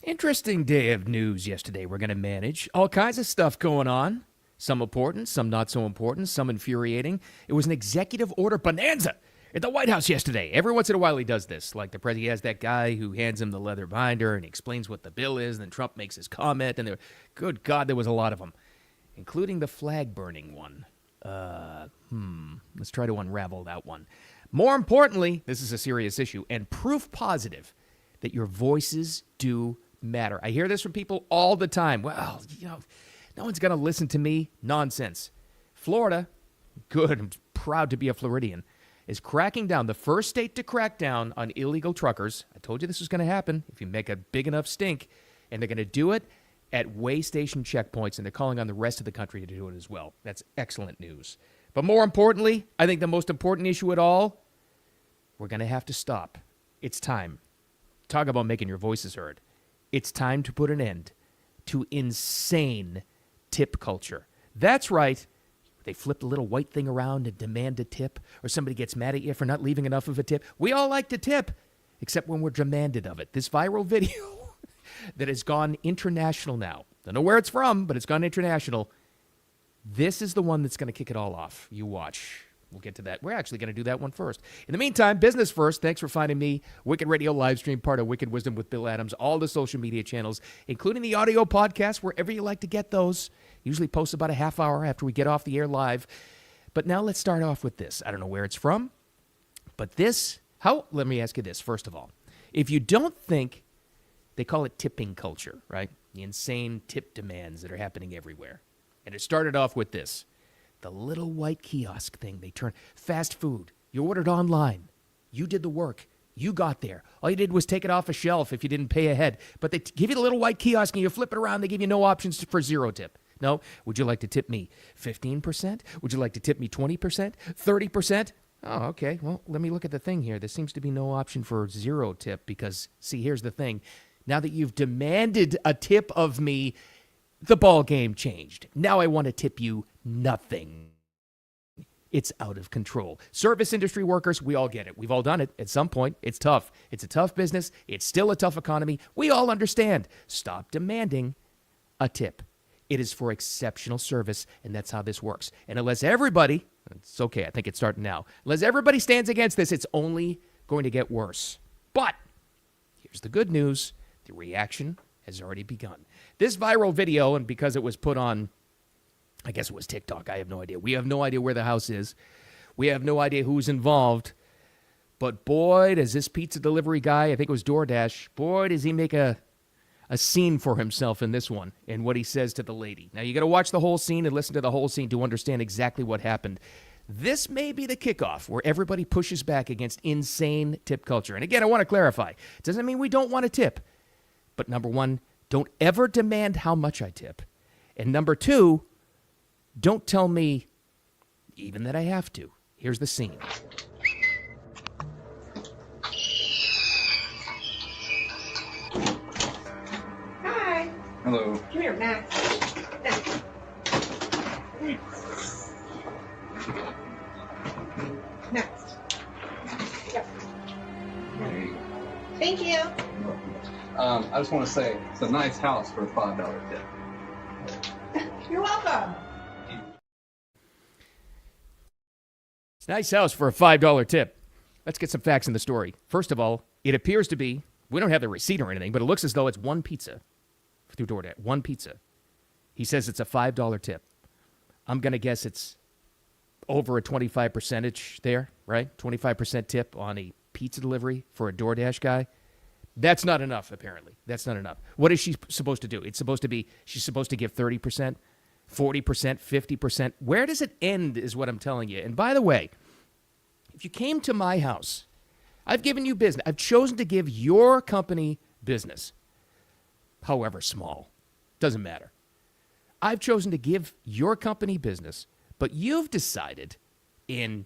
Interesting day of news yesterday. We're going to manage all kinds of stuff going on. Some important, some not so important, some infuriating. It was an executive order bonanza at the White House yesterday. Every once in a while he does this. Like the president has that guy who hands him the leather binder and he explains what the bill is, and then Trump makes his comment. And good God, there was a lot of them, including the flag burning one. Let's try to unravel that one. More importantly, this is a serious issue and proof positive that your voices do matter. I hear this from people all the time. Well, no one's going to listen to me. Nonsense. Florida, good, I'm proud to be a Floridian, is cracking down, the first state to crack down on illegal truckers. I told you this was going to happen if you make a big enough stink, and they're going to do it at way station checkpoints, and they're calling on the rest of the country to do it as well. That's excellent news. But more importantly, I think the most important issue at all, we're going to have to stop. It's time. Talk about making your voices heard. It's time to put an end to insane tip culture. That's right. They flip the little white thing around and demand a tip, or somebody gets mad at you for not leaving enough of a tip. We all like to tip, except when we're demanded of it. This viral video that has gone international now. Don't know where it's from, but it's gone international. This is the one that's going to kick it all off. You watch. We'll get to that. We're actually going to do that one first. In the meantime, business first. Thanks for finding me. Wicked Radio live stream, part of Wicked Wisdom with Bill Adams. All the social media channels, including the audio podcast, wherever you like to get those. Usually post about a half hour after we get off the air live. But now let's start off with this. I don't know where it's from, but let me ask you this, first of all. If you don't think, they call it tipping culture, right? The insane tip demands that are happening everywhere. And it started off with this. The little white kiosk thing they turn. Fast food. You ordered online. You did the work. You got there. All you did was take it off a shelf if you didn't pay ahead. But they give you the little white kiosk and you flip it around. They give you no options for zero tip. No. Would you like to tip me 15%? Would you like to tip me 20%? 30%? Oh, okay. Well, let me look at the thing here. There seems to be no option for zero tip because, see, here's the thing. Now that you've demanded a tip of me, the ball game changed. Now I want to tip you nothing. It's out of control. Service industry workers, we all get it. We've all done it at some point. It's tough. It's a tough business. It's still a tough economy. We all understand. Stop demanding a tip. It is for exceptional service, and that's how this works. And unless everybody, it's okay, I think it's starting now. Unless everybody stands against this, it's only going to get worse. But here's the good news. The reaction has already begun. This viral video, and because it was put on, I guess it was TikTok, I have no idea. We have no idea where the house is. We have no idea who's involved. But boy, does this pizza delivery guy, I think it was DoorDash, boy, does he make a scene for himself in this one and what he says to the lady. Now, you got to watch the whole scene and listen to the whole scene to understand exactly what happened. This may be the kickoff where everybody pushes back against insane tip culture. And again, I want to clarify. It doesn't mean we don't want to tip. But number one, don't ever demand how much I tip. And number two, don't tell me even that I have to. Here's the scene. Hi. Hello. Come here, Max. Next. Yep. There you Thank you. go. I just want to say it's a nice house for a $5 tip. You're welcome. It's a nice house for a $5 tip. Let's get some facts in the story. First of all, it appears to be, we don't have the receipt or anything, but it looks as though it's one pizza through DoorDash. One pizza. He says it's a $5 tip. I'm going to guess it's over a 25 percentage there, right? 25% tip on a pizza delivery for a DoorDash guy. That's not enough, apparently. That's not enough. What is she supposed to do? It's supposed to be, she's supposed to give 30%, 40%, 50%. Where does it end is what I'm telling you. And by the way, if you came to my house, I've given you business. I've chosen to give your company business, however small. Doesn't matter. I've chosen to give your company business, but you've decided in,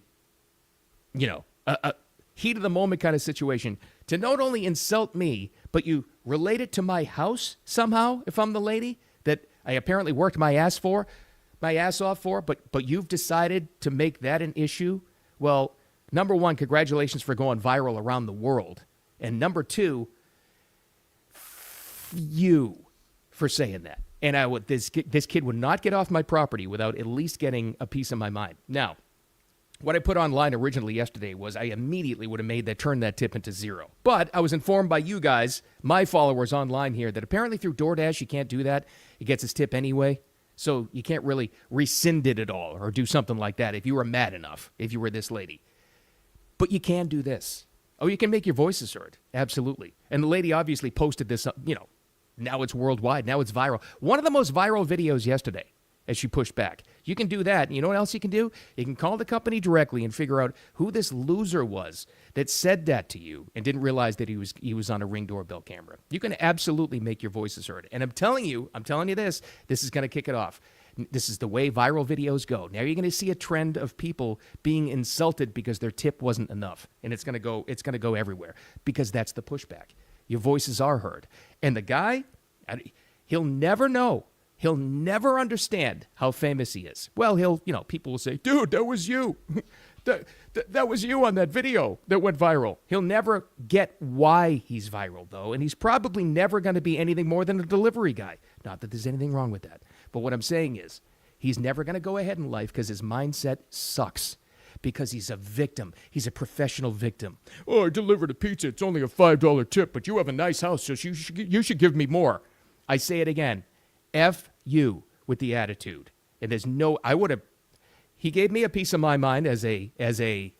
a heat of the moment kind of situation to not only insult me, but you relate it to my house somehow, if I'm the lady that I apparently worked my ass off for, but you've decided to make that an issue. Well, number one, congratulations for going viral around the world. And number two, you for saying that. And this kid would not get off my property without at least getting a piece of my mind. Now, what I put online originally yesterday was I immediately would have turned that tip into zero. But I was informed by you guys, my followers online here, that apparently through DoorDash you can't do that. It gets his tip anyway. So you can't really rescind it at all or do something like that if you were mad enough, if you were this lady. But you can do this. Oh, you can make your voices heard. Absolutely. And the lady obviously posted this, now it's worldwide. Now it's viral. One of the most viral videos yesterday as she pushed back. You can do that. You know what else you can do? You can call the company directly and figure out who this loser was that said that to you and didn't realize that he was on a Ring doorbell camera. You can absolutely make your voices heard. And I'm telling you this is going to kick it off. This is the way viral videos go. Now you're going to see a trend of people being insulted because their tip wasn't enough. And it's going to go everywhere because that's the pushback. Your voices are heard. And the guy, he'll never know. He'll never understand how famous he is. Well, people will say, dude, that was you. that was you on that video that went viral. He'll never get why he's viral, though. And he's probably never going to be anything more than a delivery guy. Not that there's anything wrong with that. But what I'm saying is, he's never going to go ahead in life because his mindset sucks. Because he's a victim. He's a professional victim. Oh, I delivered a pizza. It's only a $5 tip, but you have a nice house, so you should give me more. I say it again. F you with the attitude. And there's he gave me a piece of my mind as a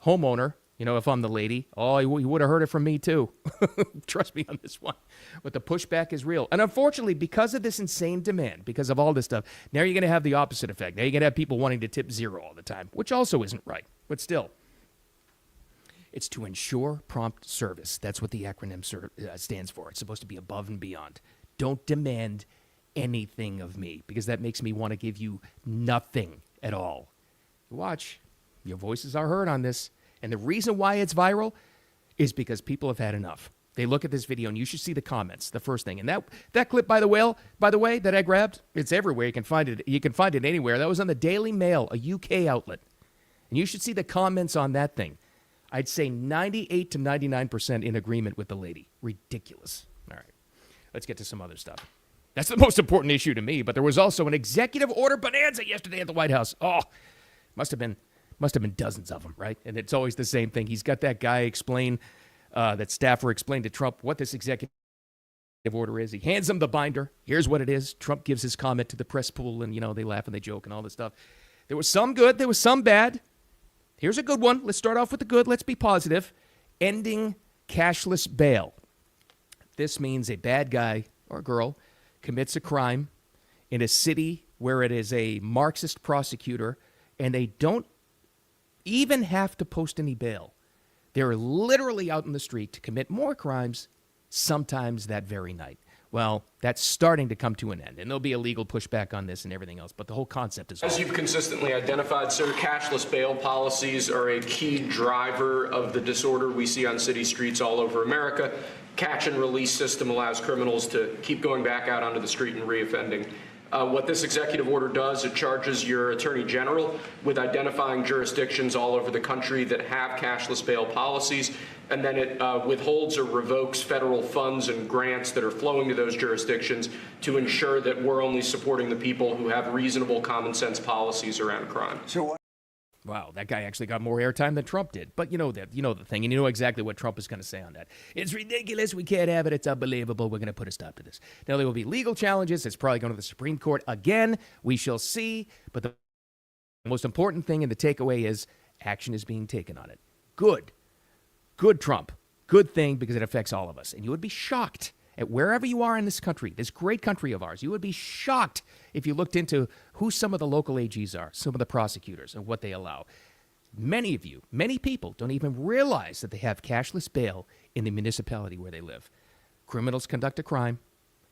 homeowner. If I'm the lady, he would have heard it from me too. Trust me on this one. But the pushback is real. And unfortunately, because of this insane demand, because of all this stuff, now you're going to have the opposite effect. Now you're going to have people wanting to tip zero all the time, which also isn't right. But still, it's to ensure prompt service. That's what the acronym stands for. It's supposed to be above and beyond. Don't demand anything of me because that makes me want to give you nothing at all. Watch. Your voices are heard on this. And the reason why it's viral is because people have had enough. They look at this video, and you should see the comments, the first thing. And that clip, by the way, that I grabbed, it's everywhere. You can find it. You can find it anywhere. That was on the Daily Mail, a UK outlet. And you should see the comments on that thing. I'd say 98 to 99% in agreement with the lady. Ridiculous. All right. Let's get to some other stuff. That's the most important issue to me. But there was also an executive order bonanza yesterday at the White House. Oh, must have been dozens of them, right? And it's always the same thing. He's got that guy that staffer explained to Trump what this executive order is. He hands him the binder. Here's what it is. Trump gives his comment to the press pool, and, they laugh and they joke and all this stuff. There was some good. There was some bad. Here's a good one. Let's start off with the good. Let's be positive. Ending cashless bail. This means a bad guy or girl commits a crime in a city where it is a Marxist prosecutor, and they don't even have to post any bail. They're literally out in the street to commit more crimes, sometimes that very night. Well, that's starting to come to an end, and there'll be a legal pushback on this and everything else, but the whole concept is... As you've consistently identified, sir, cashless bail policies are a key driver of the disorder we see on city streets all over America. Catch and release system allows criminals to keep going back out onto the street and reoffending. What this executive order does, it charges your attorney general with identifying jurisdictions all over the country that have cashless bail policies, and then it withholds or revokes federal funds and grants that are flowing to those jurisdictions to ensure that we're only supporting the people who have reasonable common sense policies around crime. Wow, that guy actually got more airtime than Trump did. But you know the thing, and you know exactly what Trump is going to say on that. It's ridiculous. We can't have it. It's unbelievable. We're going to put a stop to this. Now, there will be legal challenges. It's probably going to the Supreme Court again. We shall see. But the most important thing and the takeaway is action is being taken on it. Good. Good, Trump. Good thing because it affects all of us. And you would be shocked at wherever you are in this country, this great country of ours. You would be shocked if you looked into who some of the local AGs are, some of the prosecutors, and what they allow. Many of you, many people don't even realize that they have cashless bail in the municipality where they live. Criminals conduct a crime,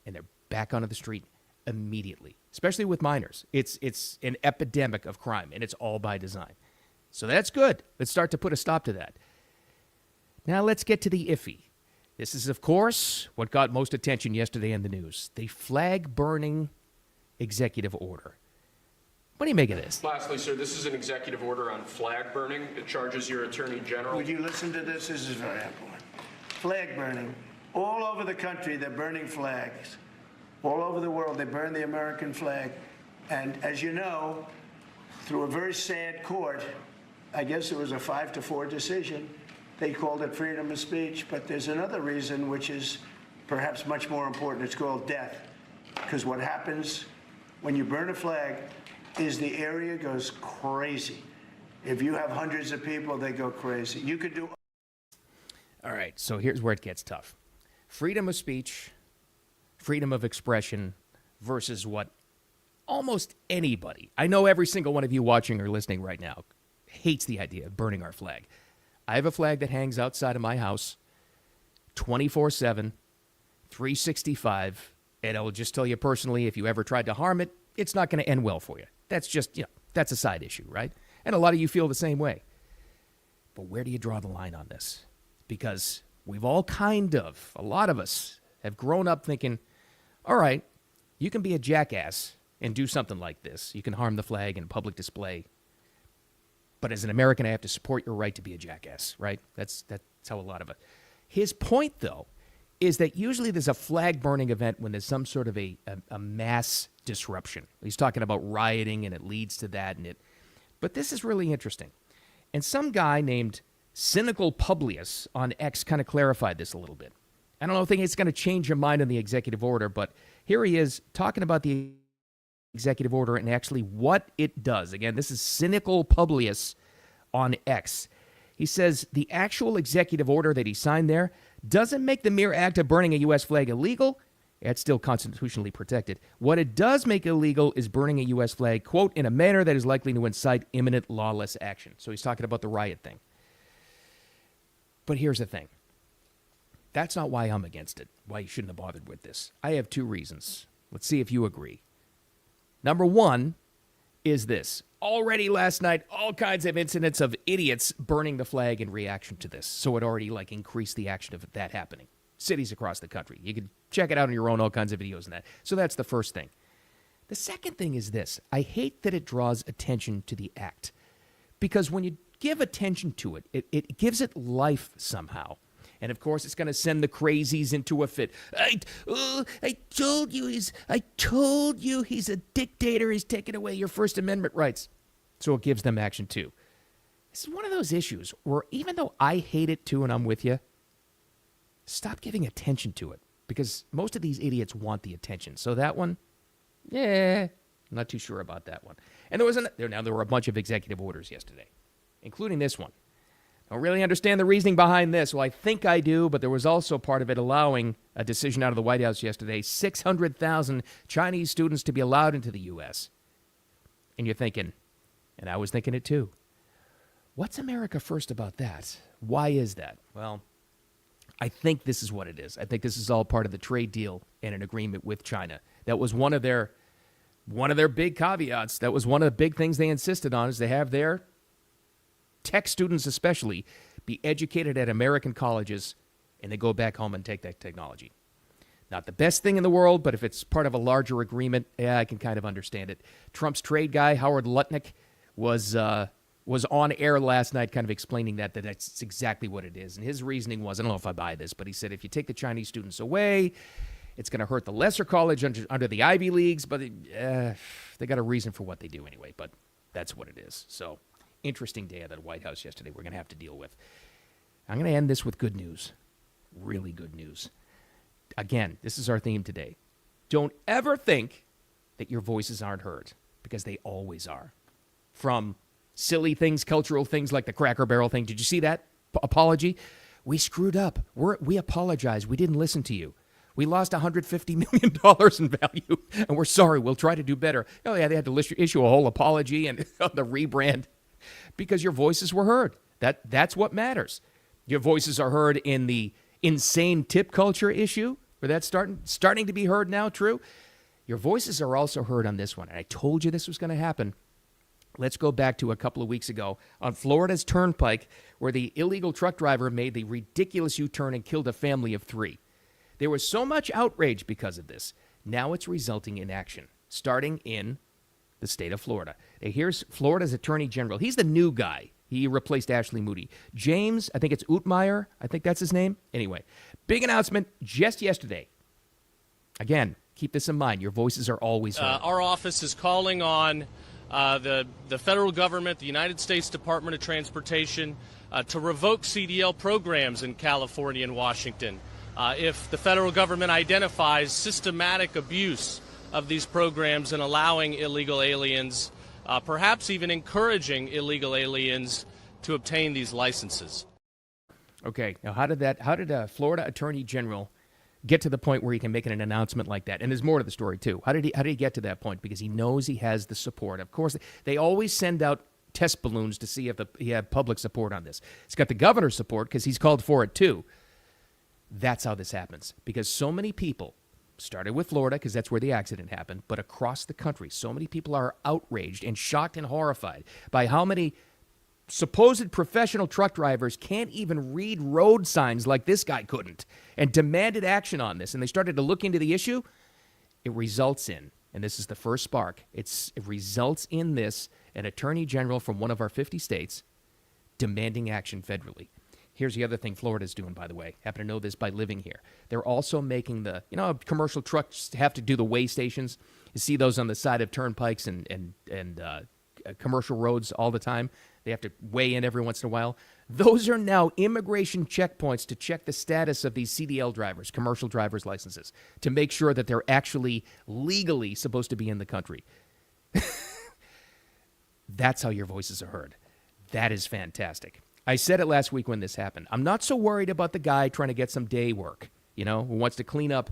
and they're back onto the street immediately, especially with minors. It's an epidemic of crime, and it's all by design. So that's good. Let's start to put a stop to that. Now let's get to the iffy. This is, of course, what got most attention yesterday in the news. The flag-burning executive order. What do you make of this? Lastly, sir, this is an executive order on flag burning. It charges your attorney general. Would you listen to this? This is very important. Flag burning. All over the country, they're burning flags. all over the world, they burn the American flag. And as you know, through a very sad court, I guess it was a 5-4 decision, they called it freedom of speech. But there's another reason, which is perhaps much more important. It's called death. Because what happens when you burn a flag is the area goes crazy. If you have hundreds of people, they go crazy. You could do. All right, so here's where it gets tough. Freedom of speech, freedom of expression versus what almost anybody, I know every single one of you watching or listening right now, hates the idea of burning our flag. I have a flag that hangs outside of my house 24/7, 365, and I'll just tell you personally, if you ever tried to harm it, it's not going to end well for you. That's just, that's a side issue, right? And a lot of you feel the same way. But where do you draw the line on this? Because we've all a lot of us have grown up thinking, all right, you can be a jackass and do something like this. You can harm the flag in public display. But as an American, I have to support your right to be a jackass, right? That's how a lot of it. His point, though, is that usually there's a flag burning event when there's some sort of a mass disruption. He's talking about rioting, and it leads to that. But this is really interesting. And some guy named Cynical Publius on X kind of clarified this a little bit. I don't think it's going to change your mind on the executive order, but here he is talking about the executive order and actually what it does. Again, this is Cynical Publius on X. He says the actual executive order that he signed there doesn't make the mere act of burning a U.S. flag illegal. It's still constitutionally protected. What it does make illegal is burning a U.S. flag, quote, in a manner that is likely to incite imminent lawless action. So he's talking about the riot thing. But here's the thing. That's not why I'm against it, why you shouldn't have bothered with this. I have two reasons. Let's see if you agree. Number one is this. Already last night, all kinds of incidents of idiots burning the flag in reaction to this. So it already increased the action of that happening. Cities across the country. You can check it out on your own, all kinds of videos and that. So that's the first thing. The second thing is this. I hate that it draws attention to the act. Because when you give attention to it, it gives it life somehow. And of course, it's going to send the crazies into a fit. I told you he's a dictator. He's taking away your First Amendment rights. So it gives them action too. This is one of those issues where even though I hate it too and I'm with you, stop giving attention to it because most of these idiots want the attention. So that one, I'm not too sure about that one. And there were a bunch of executive orders yesterday, including this one. I don't really understand the reasoning behind this. Well, I think I do, but there was also part of it allowing a decision out of the White House yesterday, 600,000 Chinese students to be allowed into the U.S. And you're thinking, and I was thinking it too, what's America first about that? Why is that? Well, I think this is what it is. I think this is all part of the trade deal and an agreement with China. That was one of their big caveats. That was one of the big things they insisted on is they have their tech students especially be educated at American colleges and they go back home and take that technology. Not the best thing in the world, but if it's part of a larger agreement, I can kind of understand it. Trump's trade guy, Howard Lutnick, was on air last night kind of explaining that's exactly what it is. And his reasoning was, I don't know if I buy this, but he said if you take the Chinese students away, it's going to hurt the lesser college under the Ivy Leagues, but they got a reason for what they do anyway, but that's what it is. So interesting day at the White House yesterday we're going to have to deal with. I'm going to end this with good news. Really good news. Again, this is our theme today. Don't ever think that your voices aren't heard, because they always are. From silly things, cultural things like the Cracker Barrel thing. Did you see that apology? We screwed up. We apologize. We didn't listen to you. We lost $150 million in value, and we're sorry. We'll try to do better. Oh, yeah, they had to issue a whole apology and the rebrand because your voices were heard. That's what matters. Your voices are heard in the insane tip culture issue, where that's starting to be heard now, true. Your voices are also heard on this one, and I told you this was going to happen. Let's go back to a couple of weeks ago on Florida's Turnpike, where the illegal truck driver made the ridiculous U-turn and killed a family of 3. There was so much outrage because of this. Now it's resulting in action, starting in the state of Florida. Now here's Florida's Attorney General. He's the new guy. He replaced Ashley Moody. James, I think it's Utmeyer. I think that's his name. Anyway, big announcement just yesterday. Again, Keep this in mind. Your voices are always heard. Our office is calling on the federal government, the United States Department of Transportation, to revoke CDL programs in California and Washington. If the federal government identifies systematic abuse of these programs and allowing illegal aliens, perhaps even encouraging illegal aliens to obtain these licenses. Okay, now how did Florida Attorney General get to the point where he can make an announcement like that? And there's more to the story too. How did he get to that point? Because he knows he has the support. Of course, they always send out test balloons to see if he had public support on this. He's got the governor's support because he's called for it too. That's how this happens. Because so many people, started with Florida because that's where the accident happened, but across the country, so many people are outraged and shocked and horrified by how many supposed professional truck drivers can't even read road signs like this guy couldn't, and demanded action on this. And they started to look into the issue. It results in, and this is the first spark, it results in this, an attorney general from one of our 50 states demanding action federally. Here's the other thing Florida's doing, by the way. Happen to know this by living here. They're also making commercial trucks have to do the weigh stations. You see those on the side of turnpikes and commercial roads all the time. They have to weigh in every once in a while. Those are now immigration checkpoints to check the status of these CDL drivers, commercial driver's licenses, to make sure that they're actually legally supposed to be in the country. That's how your voices are heard. That is fantastic. I said it last week when this happened. I'm not so worried about the guy trying to get some day work, who wants to clean up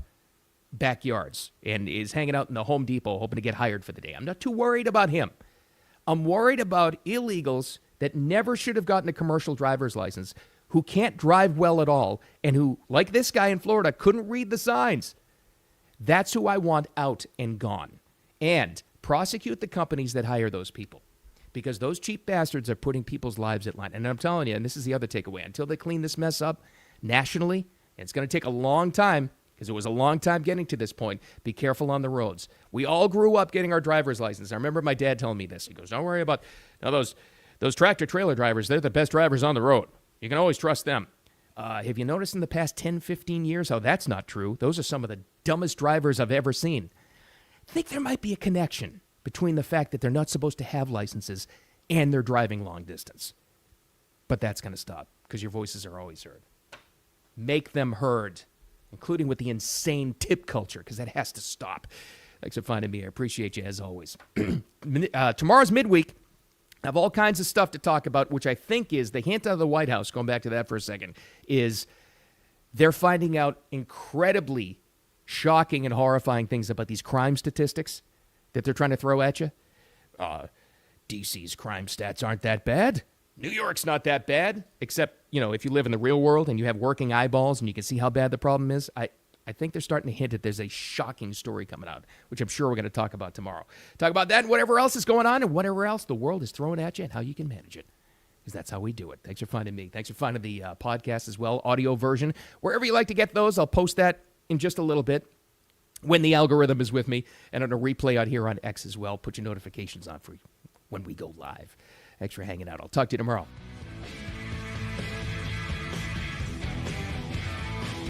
backyards and is hanging out in the Home Depot hoping to get hired for the day. I'm not too worried about him. I'm worried about illegals that never should have gotten a commercial driver's license, who can't drive well at all, and who, like this guy in Florida, couldn't read the signs. That's who I want out and gone. And prosecute the companies that hire those people, because those cheap bastards are putting people's lives at line. And I'm telling you, and this is the other takeaway, until they clean this mess up nationally, and it's going to take a long time, because it was a long time getting to this point, be careful on the roads. We all grew up getting our driver's license. I remember my dad telling me this. He goes, don't worry about those tractor-trailer drivers. They're the best drivers on the road. You can always trust them. Have you noticed in the past 10, 15 years how that's not true? Those are some of the dumbest drivers I've ever seen. I think there might be a connection between the fact that they're not supposed to have licenses and they're driving long distance. But that's going to stop, because your voices are always heard. Make them heard, including with the insane tip culture, because that has to stop. Thanks for finding me. I appreciate you, as always. Tomorrow's midweek. I have all kinds of stuff to talk about, which I think is the hint out of the White House, going back to that for a second, is they're finding out incredibly shocking and horrifying things about these crime statistics that they're trying to throw at you. DC's crime stats aren't that bad. New York's not that bad, except, if you live in the real world and you have working eyeballs and you can see how bad the problem is. I think they're starting to hint that there's a shocking story coming out, which I'm sure we're going to talk about tomorrow. Talk about that and whatever else is going on and whatever else the world is throwing at you and how you can manage it, because that's how we do it. Thanks for finding me. Thanks for finding the podcast as well, audio version. Wherever you like to get those, I'll post that in just a little bit when the algorithm is with me, and on a replay out here on X as well. Put your notifications on for when we go live. Thanks for hanging out. I'll talk to you tomorrow.